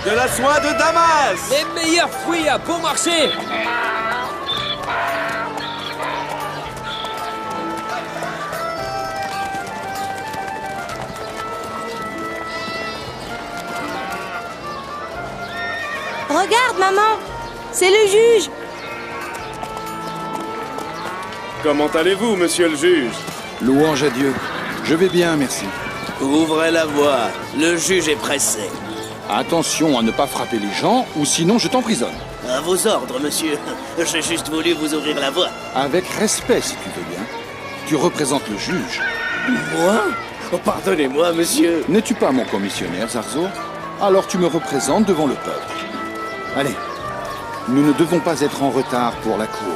De la soie de Damas! Les meilleurs fruits à bon marché! Regarde, maman! C'est le juge! Comment allez-vous, monsieur le juge? Louange à Dieu. Je vais bien, merci. Ouvrez la voie, le juge est pressé. Attention à ne pas frapper les gens, ou sinon je t'emprisonne. À vos ordres, monsieur. J'ai juste voulu vous ouvrir la voie. Avec respect, si tu veux bien. Tu représentes le juge. Moi? Oh, pardonnez-moi, monsieur. N'es-tu pas mon commissionnaire, Zarzur? Alors tu me représentes devant le peuple. Allez, nous ne devons pas être en retard pour la cour.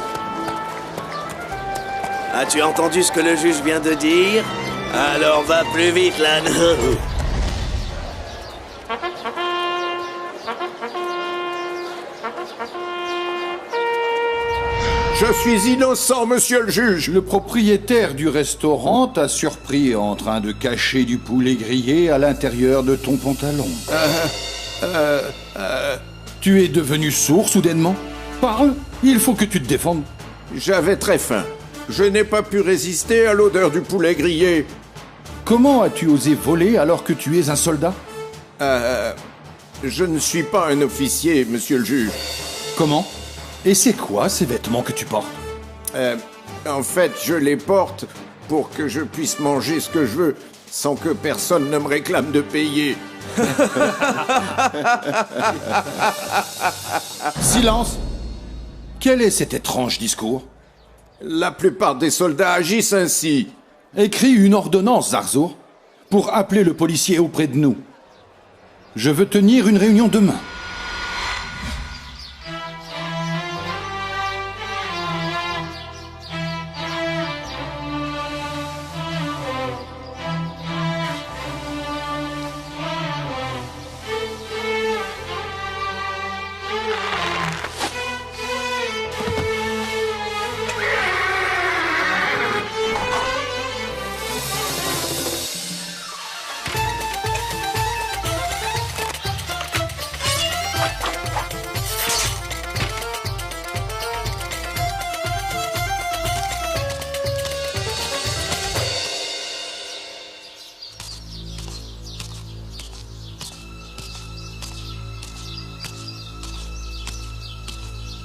As-tu entendu ce que le juge vient de dire? Alors va plus vite, l'âne. Je suis innocent, monsieur le juge. Le propriétaire du restaurant t'a surpris en train de cacher du poulet grillé à l'intérieur de ton pantalon. Tu es devenu sourd soudainement? Parle, il faut que tu te défendes. J'avais très faim. Je n'ai pas pu résister à l'odeur du poulet grillé. Comment as-tu osé voler alors que tu es un soldat? Je ne suis pas un officier, monsieur le juge. Comment? Et c'est quoi ces vêtements que tu portes? En fait, je les porte pour que je puisse manger ce que je veux, sans que personne ne me réclame de payer. Silence! Quel est cet étrange discours? La plupart des soldats agissent ainsi. Écris une ordonnance, Zarzur, pour appeler le policier auprès de nous. Je veux tenir une réunion demain.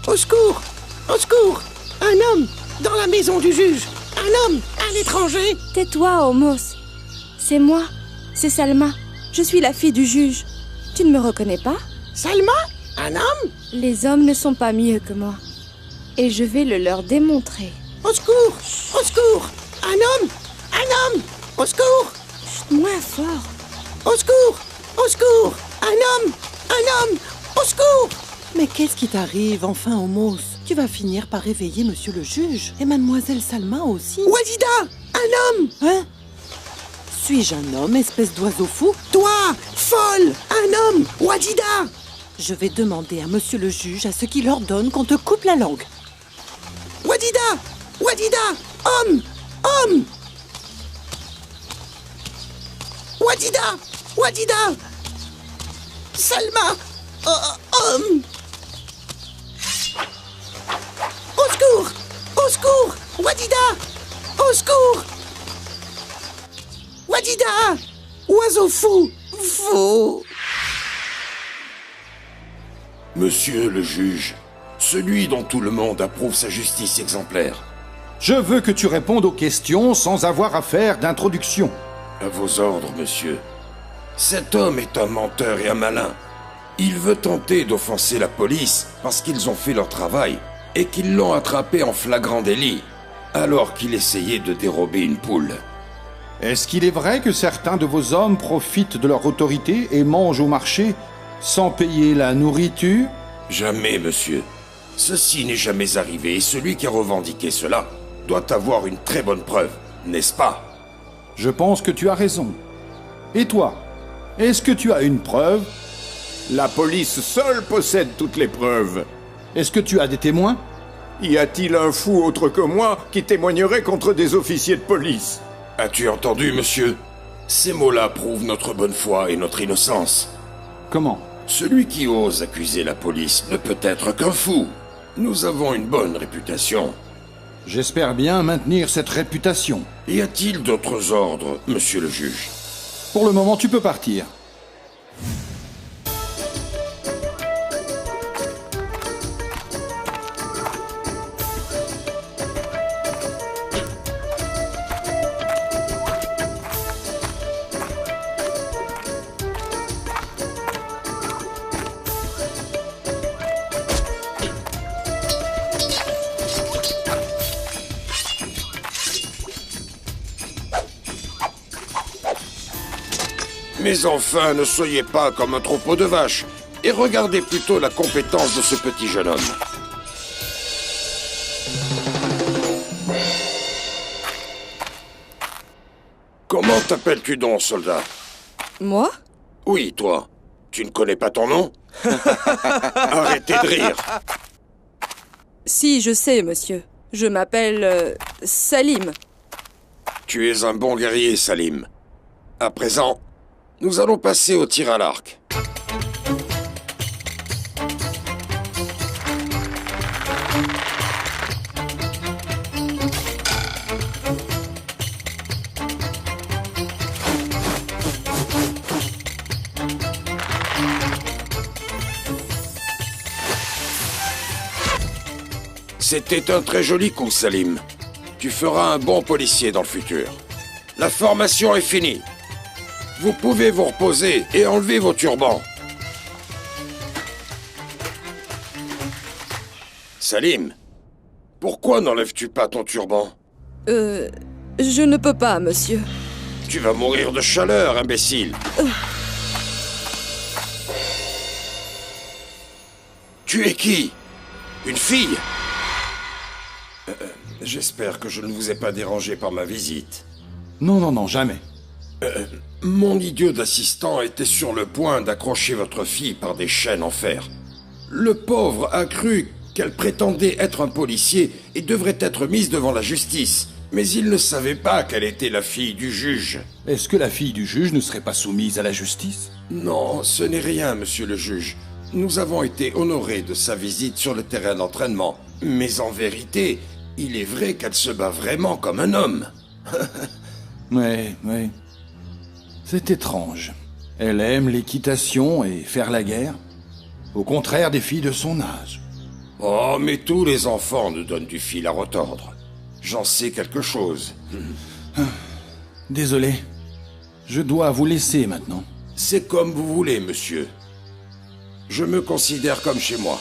Au secours! Au secours! Un homme! Dans la maison du juge! Un homme! Un étranger! Tais-toi, Homos. C'est moi. C'est Salma. Je suis la fille du juge. Tu ne me reconnais pas? Salma? Un homme? Les hommes ne sont pas mieux que moi. Et je vais le leur démontrer. Au secours! Au secours! Un homme! Un homme! Au secours! Chut, moins fort. Au secours! Au secours! Un homme! Un homme! Au secours! Mais qu'est-ce qui t'arrive, enfin, Homos? Tu vas finir par réveiller monsieur le juge. Et mademoiselle Salma aussi. Wadida! Un homme! Hein? Suis-je un homme, espèce d'oiseau fou? Toi! Folle! Un homme! Wadida! Je vais demander à monsieur le juge à ce qu'il ordonne qu'on te coupe la langue. Wadida! Wadida! Homme! Homme! Wadida! Wadida! Salma! Homme! Au secours! Au secours! Wadida! Au secours! Wadida! Oiseau fou! Fou! Monsieur le juge, celui dont tout le monde approuve sa justice exemplaire. Je veux que tu répondes aux questions sans avoir à faire d'introduction. À vos ordres, monsieur. Cet homme est un menteur et un malin. Il veut tenter d'offenser la police parce qu'ils ont fait leur travail et qu'ils l'ont attrapé en flagrant délit, alors qu'il essayait de dérober une poule. Est-ce qu'il est vrai que certains de vos hommes profitent de leur autorité et mangent au marché sans payer la nourriture? Jamais, monsieur. Ceci n'est jamais arrivé et celui qui a revendiqué cela doit avoir une très bonne preuve, n'est-ce pas? Je pense que tu as raison. Et toi, est-ce que tu as une preuve? La police seule possède toutes les preuves. Est-ce que tu as des témoins? Y a-t-il un fou autre que moi qui témoignerait contre des officiers de police? As-tu entendu, monsieur? Ces mots-là prouvent notre bonne foi et notre innocence. Comment? Celui qui ose accuser la police ne peut être qu'un fou. Nous avons une bonne réputation. J'espère bien maintenir cette réputation. Y a-t-il d'autres ordres, monsieur le juge? Pour le moment, tu peux partir. Mais enfin, ne soyez pas comme un troupeau de vaches, et regardez plutôt la compétence de ce petit jeune homme. Comment t'appelles-tu donc, soldat? Moi? Oui, toi. Tu ne connais pas ton nom? Arrêtez de rire. Si, je sais, monsieur. Je m'appelle... Salim. Tu es un bon guerrier, Salim. À présent, nous allons passer au tir à l'arc. C'était un très joli coup, Salim. Tu feras un bon policier dans le futur. La formation est finie. Vous pouvez vous reposer et enlever vos turbans. Salim, pourquoi n'enlèves-tu pas ton turban? Je ne peux pas, monsieur. Tu vas mourir de chaleur, imbécile. Tu es qui? Une fille? J'espère que je ne vous ai pas dérangé par ma visite. Non, non, non, jamais. Mon idiot d'assistant était sur le point d'accrocher votre fille par des chaînes en fer. Le pauvre a cru qu'elle prétendait être un policier et devrait être mise devant la justice. Mais il ne savait pas qu'elle était la fille du juge. Est-ce que la fille du juge ne serait pas soumise à la justice? Non, ce n'est rien, monsieur le juge. Nous avons été honorés de sa visite sur le terrain d'entraînement. Mais en vérité, il est vrai qu'elle se bat vraiment comme un homme. Oui, oui. C'est étrange. Elle aime l'équitation et faire la guerre, au contraire des filles de son âge. Oh, mais tous les enfants nous donnent du fil à retordre. J'en sais quelque chose. Désolé. Je dois vous laisser maintenant. C'est comme vous voulez, monsieur. Je me considère comme chez moi.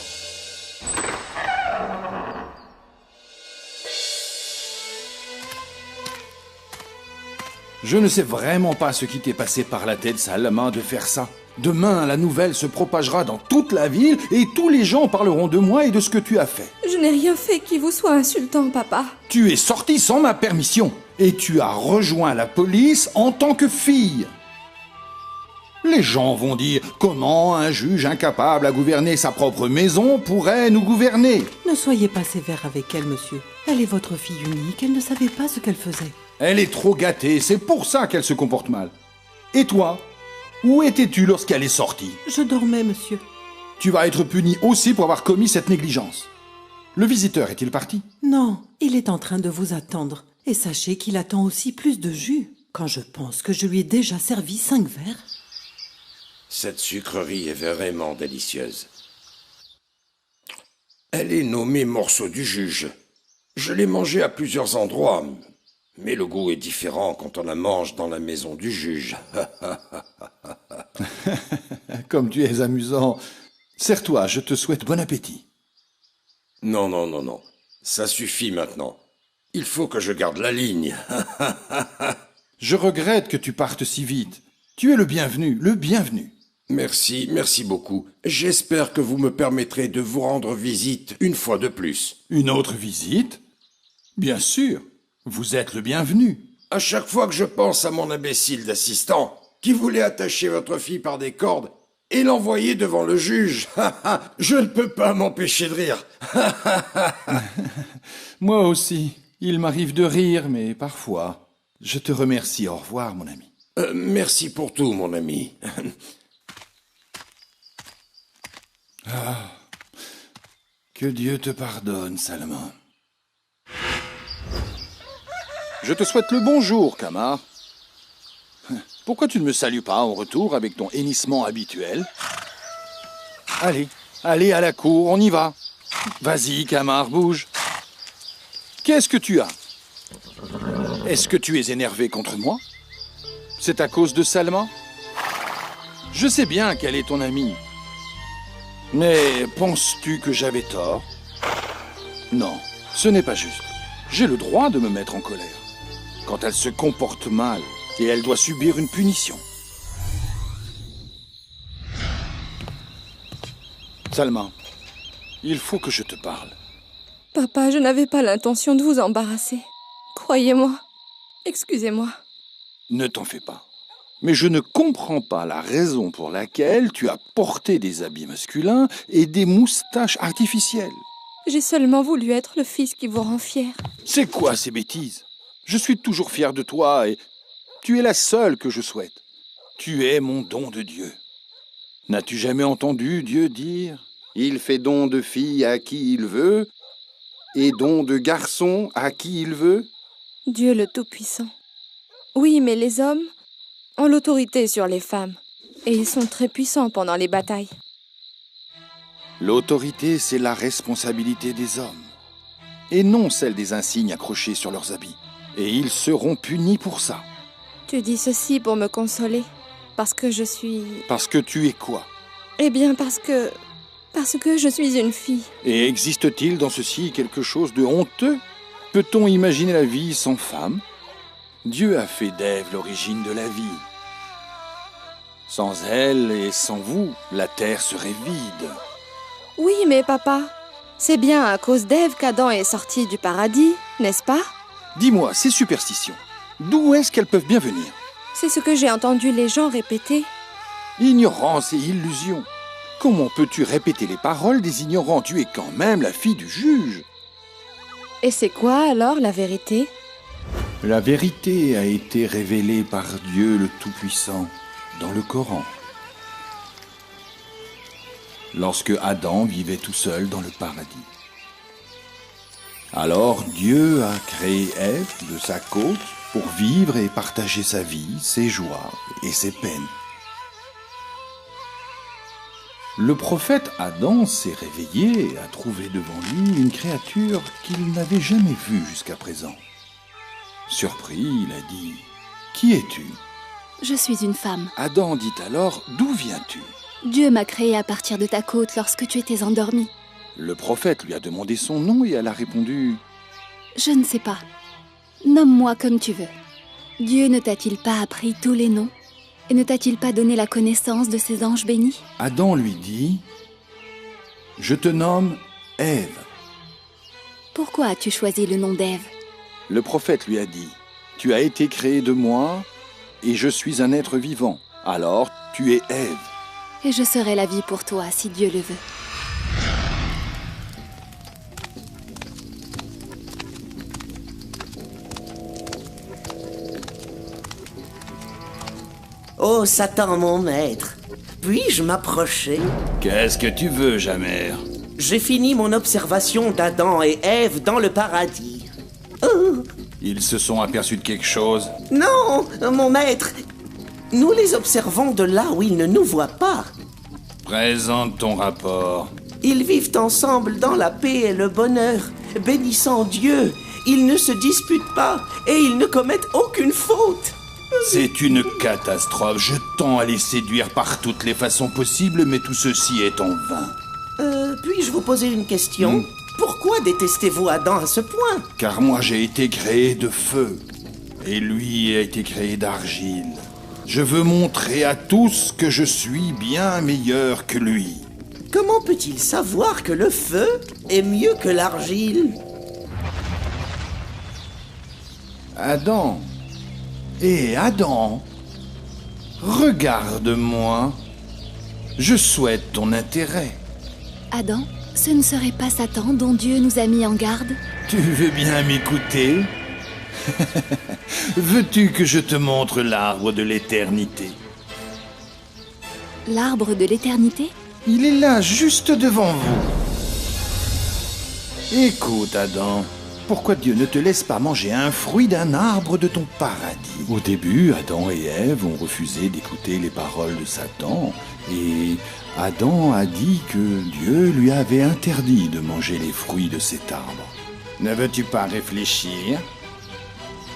Je ne sais vraiment pas ce qui t'est passé par la tête, Salma, de faire ça. Demain, la nouvelle se propagera dans toute la ville et tous les gens parleront de moi et de ce que tu as fait. Je n'ai rien fait qui vous soit insultant, papa. Tu es sorti sans ma permission et tu as rejoint la police en tant que fille. Les gens vont dire comment un juge incapable à gouverner sa propre maison pourrait nous gouverner. Ne soyez pas sévère avec elle, monsieur. Elle est votre fille unique, elle ne savait pas ce qu'elle faisait. Elle est trop gâtée, c'est pour ça qu'elle se comporte mal. Et toi, où étais-tu lorsqu'elle est sortie? Je dormais, monsieur. Tu vas être puni aussi pour avoir commis cette négligence. Le visiteur est-il parti? Non, il est en train de vous attendre. Et sachez qu'il attend aussi plus de jus. Quand je pense que je lui ai déjà servi 5 verres. Cette sucrerie est vraiment délicieuse. Elle est nommée morceau du juge. Je l'ai mangée à plusieurs endroits, mais le goût est différent quand on la mange dans la maison du juge. Comme tu es amusant. Serre-toi, je te souhaite bon appétit. Non, non, non, non. Ça suffit maintenant. Il faut que je garde la ligne. Je regrette que tu partes si vite. Tu es le bienvenu, le bienvenu. Merci, merci beaucoup. J'espère que vous me permettrez de vous rendre visite une fois de plus. Une autre visite? Bien sûr, vous êtes le bienvenu. À chaque fois que je pense à mon imbécile d'assistant, qui voulait attacher votre fille par des cordes et l'envoyer devant le juge, je ne peux pas m'empêcher de rire. Moi aussi, il m'arrive de rire, mais parfois. Je te remercie, au revoir, mon ami. Merci pour tout, mon ami. Que Dieu te pardonne, Salma. Je te souhaite le bonjour, Kamar. Pourquoi tu ne me salues pas en retour avec ton hennissement habituel? Allez, allez à la cour, on y va. Vas-y, Kamar, bouge. Qu'est-ce que tu as? Est-ce que tu es énervé contre moi? C'est à cause de Salma? Je sais bien qu'elle est ton amie. Mais penses-tu que j'avais tort? Non, ce n'est pas juste. J'ai le droit de me mettre en colère. Quand elle se comporte mal, et elle doit subir une punition. Salma, il faut que je te parle. Papa, je n'avais pas l'intention de vous embarrasser. Croyez-moi. Excusez-moi. Ne t'en fais pas. Mais je ne comprends pas la raison pour laquelle tu as porté des habits masculins et des moustaches artificielles. J'ai seulement voulu être le fils qui vous rend fier. C'est quoi ces bêtises? Je suis toujours fier de toi et tu es la seule que je souhaite. Tu es mon don de Dieu. N'as-tu jamais entendu Dieu dire « Il fait don de fille à qui il veut et don de garçon à qui il veut » Dieu le Tout-Puissant. Oui, mais les hommes ont l'autorité sur les femmes. Et ils sont très puissants pendant les batailles. L'autorité, c'est la responsabilité des hommes. Et non celle des insignes accrochés sur leurs habits. Et ils seront punis pour ça. Tu dis ceci pour me consoler. Parce que je suis... Parce que tu es quoi? Eh bien, parce que je suis une fille. Et existe-t-il dans ceci quelque chose de honteux? Peut-on imaginer la vie sans femme? Dieu a fait d'Ève l'origine de la vie. Sans elle et sans vous, la terre serait vide. Oui, mais papa, c'est bien à cause d'Ève qu'Adam est sorti du paradis, n'est-ce pas? Dis-moi, ces superstitions, d'où est-ce qu'elles peuvent bien venir? C'est ce que j'ai entendu les gens répéter. Ignorance et illusion. Comment peux-tu répéter les paroles des ignorants? Tu es quand même la fille du juge. Et c'est quoi alors la vérité? La vérité a été révélée par Dieu le Tout-Puissant dans le Coran. Lorsque Adam vivait tout seul dans le paradis. Alors Dieu a créé Ève de sa côte pour vivre et partager sa vie, ses joies et ses peines. Le prophète Adam s'est réveillé et a trouvé devant lui une créature qu'il n'avait jamais vue jusqu'à présent. Surpris, il a dit « Qui es-tu » Je suis une femme. Adam dit alors « D'où viens-tu » Dieu m'a créée à partir de ta côte lorsque tu étais endormie. Le prophète lui a demandé son nom et elle a répondu « Je ne sais pas. Nomme-moi comme tu veux. Dieu ne t'a-t-il pas appris tous les noms? Et ne t'a-t-il pas donné la connaissance de ses anges bénis ?» Adam lui dit « Je te nomme Ève. » Pourquoi as-tu choisi le nom d'Ève? Le prophète lui a dit « Tu as été créé de moi et je suis un être vivant. Alors tu es Ève. » Et je serai la vie pour toi si Dieu le veut. Oh, Satan, mon maître, puis-je m'approcher? Qu'est-ce que tu veux, Jamer? J'ai fini mon observation d'Adam et Ève dans le paradis. Oh. Ils se sont aperçus de quelque chose? Non, mon maître, nous les observons de là où ils ne nous voient pas. Présente ton rapport. Ils vivent ensemble dans la paix et le bonheur, bénissant Dieu. Ils ne se disputent pas et ils ne commettent aucune faute. C'est une catastrophe. Je tends à les séduire par toutes les façons possibles, mais tout ceci est en vain. Puis-je vous poser une question? Pourquoi détestez-vous Adam à ce point? Car moi j'ai été créé de feu, et lui a été créé d'argile. Je veux montrer à tous que je suis bien meilleur que lui. Comment peut-il savoir que le feu est mieux que l'argile? Adam. Adam, regarde-moi. Je souhaite ton intérêt. Adam, ce ne serait pas Satan dont Dieu nous a mis en garde? Tu veux bien m'écouter? Veux-tu que je te montre l'arbre de l'éternité? L'arbre de l'éternité? Il est là, juste devant vous. Écoute, Adam, pourquoi Dieu ne te laisse pas manger un fruit d'un arbre de ton paradis? Au début, Adam et Ève ont refusé d'écouter les paroles de Satan, et Adam a dit que Dieu lui avait interdit de manger les fruits de cet arbre. Ne veux-tu pas réfléchir?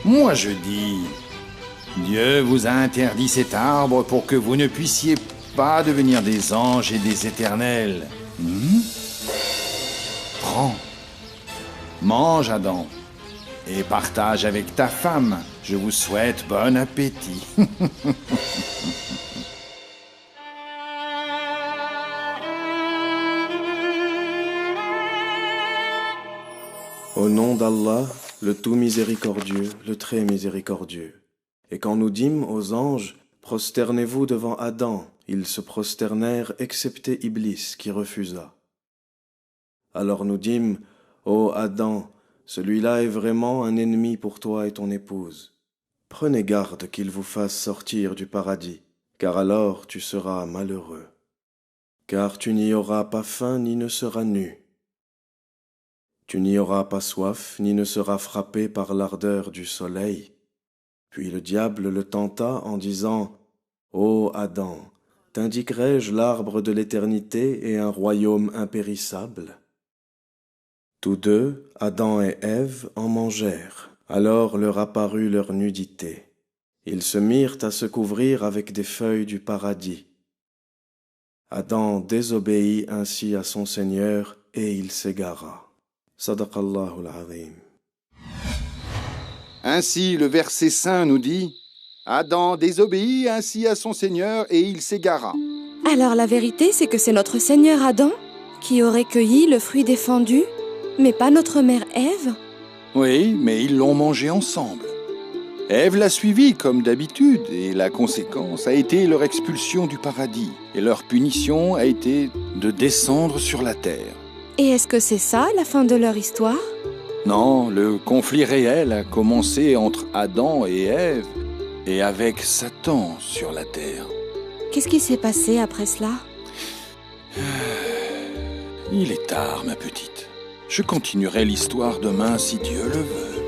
Moi je dis, Dieu vous a interdit cet arbre pour que vous ne puissiez pas devenir des anges et des éternels. Prends, mange Adam, et partage avec ta femme. Je vous souhaite bon appétit. Au nom d'Allah, le tout miséricordieux, le très miséricordieux. Et quand nous dîmes aux anges, prosternez-vous devant Adam, ils se prosternèrent excepté Iblis qui refusa. Alors nous dîmes, ô Adam, celui-là est vraiment un ennemi pour toi et ton épouse. Prenez garde qu'il vous fasse sortir du paradis, car alors tu seras malheureux. Car tu n'y auras pas faim ni ne seras nu. Tu n'y auras pas soif, ni ne seras frappé par l'ardeur du soleil. Puis le diable le tenta en disant, « Ô Adam, t'indiquerai-je l'arbre de l'éternité et un royaume impérissable ?» Tous deux, Adam et Ève, en mangèrent. Alors leur apparut leur nudité. Ils se mirent à se couvrir avec des feuilles du paradis. Adam désobéit ainsi à son Seigneur et il s'égara. Sadaqallahu al-Azim. Ainsi, le verset saint nous dit « Adam désobéit ainsi à son Seigneur et il s'égara. » Alors la vérité, c'est que c'est notre Seigneur Adam qui aurait cueilli le fruit défendu, mais pas notre mère Ève. Oui, mais ils l'ont mangé ensemble. Ève l'a suivi comme d'habitude et la conséquence a été leur expulsion du paradis. Et leur punition a été de descendre sur la terre. Et est-ce que c'est ça la fin de leur histoire? Non, le conflit réel a commencé entre Adam et Ève et avec Satan sur la terre. Qu'est-ce qui s'est passé après cela? Il est tard, ma petite. Je continuerai l'histoire demain si Dieu le veut.